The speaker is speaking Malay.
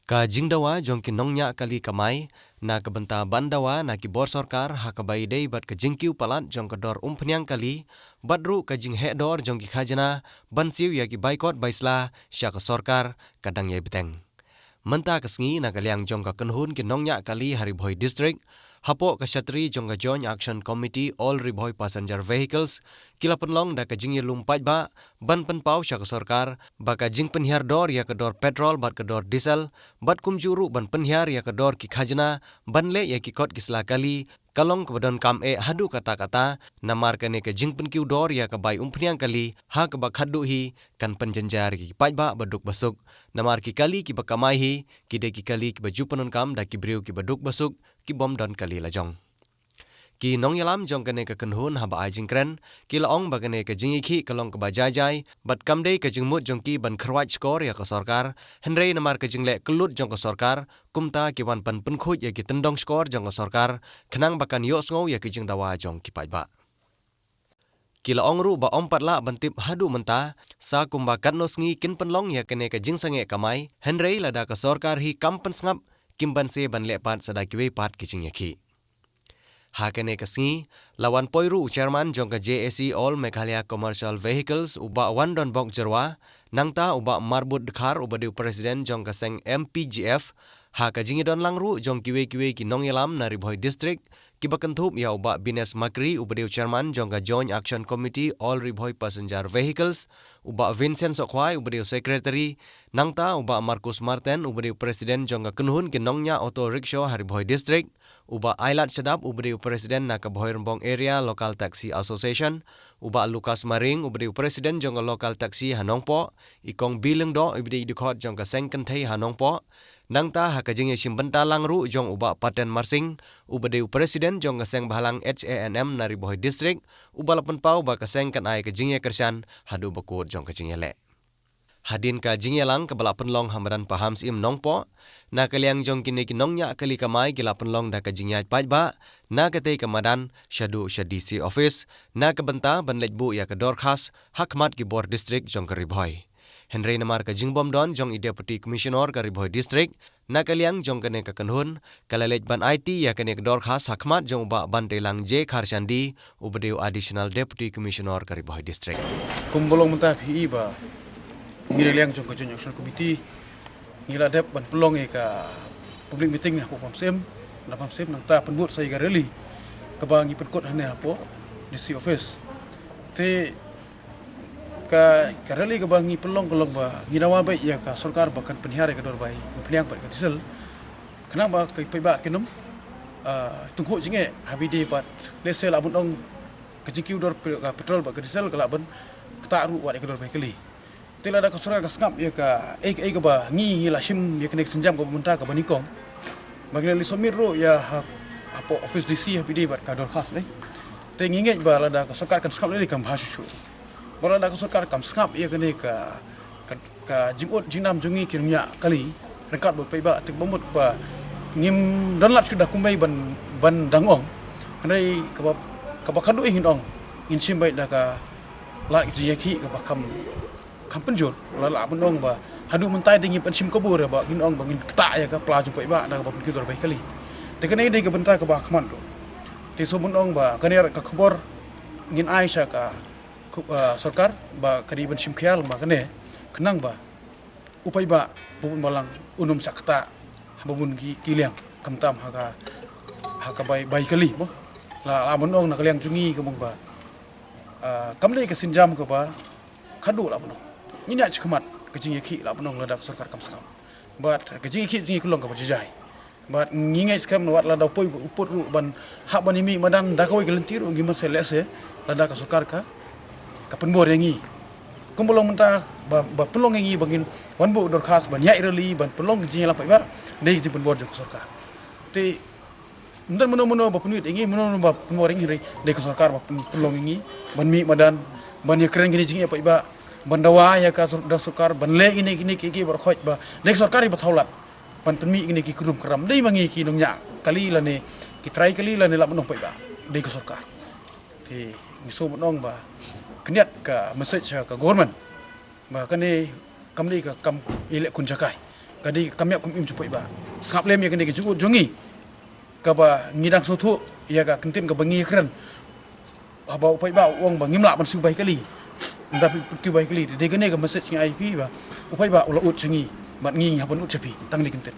Ka jingdawa jongki nongnya kali kamai na kebenta bandawa na ki bor sorkar ha kabai dei bat ke jingkiu palat jong kedor umpnyang kali badru ka jing hedor jongki khajana bansiu ya ki baikot baisla sya ka sorkar kadang ye beteng. Menta kesngi na kaliang jong ka kenhun ki nongnya kali Haribhoi district hapo ka syatri jong ka Joint Action Committee All Ribhoi Passenger Vehicles kila penlong da ka jing ye lumpat ba ban penpau sya ka sorkar ba ka jing penhiar dor ya ka dor petrol bat ka dor diesel bat kumjuru ban penhiar ya ka dor ki khajna ban le ya ki kot ki selakali kalong kebadon kam hadu kata-kata namar kane ke jing penkiu dor ya ka bai umpniang kali ha ka ba khadu hi kan penjenjar ki pajba baduk basuk namar ki kali ki bakamai hi ki de ki kali ki baju penon kam da ki briu ki baduk basuk ki bom don kali lajong ki nong yalam jong kane ka kenhun haba ai jingkren ki laong bagane ka jingi khi kalong ka bajajai bat kamde ka jingmut jong ki ban khrwaj skor ya ka sorkar henrei namar ka jingle kelut jong ka sorkar kumta ki wan pan penkhut ya ki tendong skor jong ka sorkar khnang bakan yo sngo ya ki jingdawa jong ki pajba ki laong ru ba ompat la bantip hadu menta sa kumba katno sngi kin penlong ya kane ka jingsange kamai henrei lada ka sorkar hi kampan snap kimban se ban lepat sada kiwe pat ki jing yakhi Hakene kasngi lawan poiru chairman jong ka JAC All Meghalaya Commercial Vehicles uba wandon bok jerwa nangta uba marbut dekhar uba diu presiden jong ka seng MPGF ha ka jingi don langru jong kiwe ki nongyalam na Ribhoi district ki bakanthup ya uba Bines Makri uba diu chairman jong ka Joint Action Committee All Ribhoi Passenger Vehicles uba Vincent Sokhwai uba diu secretary nangta uba Marcus Martin uba diu presiden jong ka kenhun ki nongnya auto rickshaw Ribhoi district uba Ailat Sedap uba diu presiden na ka Bhoirembong area local taxi association uba Lucas Maring uba diu presiden jong ka local taxi Hanongpo ikong bileng do uba diu dikhot jong ka Sengkenthei Hanongpo nangta ha ka jingi simbenta langru jong uba Paten Marsing uba diu presiden jong ka Seng Bhalang HANM na Ribhoi district uba lapan pau ba ka Seng kan ai ka jingi kersan hadu bakut jong ka jingi le Hadin ka jingyalang ke balap penlong hamadan paham sim nongpo na kaliang jong kini kinongnya kali kamai gila penlong da ka jingyat pajba na kate kamadan syadu syadisi office na kebenta banlejbu ya ke dorkhas hakmat ki bor district jong ke Ribhoi Henry namar ka jingbom don jong deputy commissioner ka Ribhoi district na kaliang jong kene ka kanhun kalalej ban IT ya kene ka dorkhas hakmat jong ba bantelang J Kharshandi ubadeu additional deputy commissioner ka Ribhoi district kumbolong mentah PI ba ngira liang jong ka Joint Action Committee ngira dep ban pelong ka public meeting na pom sem nang ta penbut sai ga rally ka ba ngi penkot hane apo DC office te ka rally ka ba ngi pelong kolong ba ngirawa ba ya ka sarkar ba kan penhare ka dor bai penliang ba ka diesel kana ba kai pai ba kinum tungho jinge habide pat lesel abun ong ka jingkiu dor ka petrol ba ka diesel ka laban ka ru wa ka dor bai kali tela da kasura ka skap ya ka ka ba ngi la shim ya kene senjam ka munta ka banikong bagile li somir ro ya apo office DC hpd bat ka dor khas le te nginge ba la da ka sokar kan skap le kam bhashu bola da ka sokar kam skap ya kene ka jingot jinam jungi kirnya kali rekat bo pe ba te bomut ba ngim don lat da kumbai ban dangong andai ka ba khadu hin ong in sim bai da ka la ji ki ka ba kam penjur la benong ba hadu mentai dingi pensim kabur ba gin ong bangin keta ya ka pla jumpai ba da ba pintu bai kali te kene de ka benta ka ba khman do te so benong ba kane ka khabor ngin aisha ka sarkar ba kadi pensim khial ba kane kenang ba upai ba bubun balang unum sakta bubun kiliang kamtam ha ka bai kali bo la benong na kaliang jungi ka mong ba kamle ka sinjam ka ba khadu la benong ini nak cekmat kejing yaki lah penong ladak sarkar kam skam but kejing yaki jingi kulong ka bajai but ngingai skam wat la poi uput ru ban hak ban imi madan da kawai gelentir ngi masel lese ladak sarkar ka penbor yangi kumbolong mentah ba pelong yangi bangin wan bu dor khas ban yai reli ban pelong jingi la pai ba dei jing penbor jong sarkar te mundan mono ba penuit yangi mono ba penbor yangi dei ka sarkar ba pelong yangi ban mi madan ban ya keren gini jingi pai ba bandawa ya ka da sukar ban le ini ki bar khoj ba nek sarkar ba thaulat ban penmi ini ki kurum kram dei mangi ki nong nya kali la ne ki try kali la ne la monong pai ba dei ka sarkar te mi so monong ba kniat ka message ka government ba kane kamni ka kam ile kun jakai kadi kami kum im cupai ba skap lem ya kene ke juut jongi ka ba ngidang sotu ya ka kentin ka bangi keren aba upai ba wong ba ngimla ban su bai kali tapi ki bai kali de kene ka message ngi IP ba upai ba ula ut changi mat ngi ha ban ut chapi tang ni kentin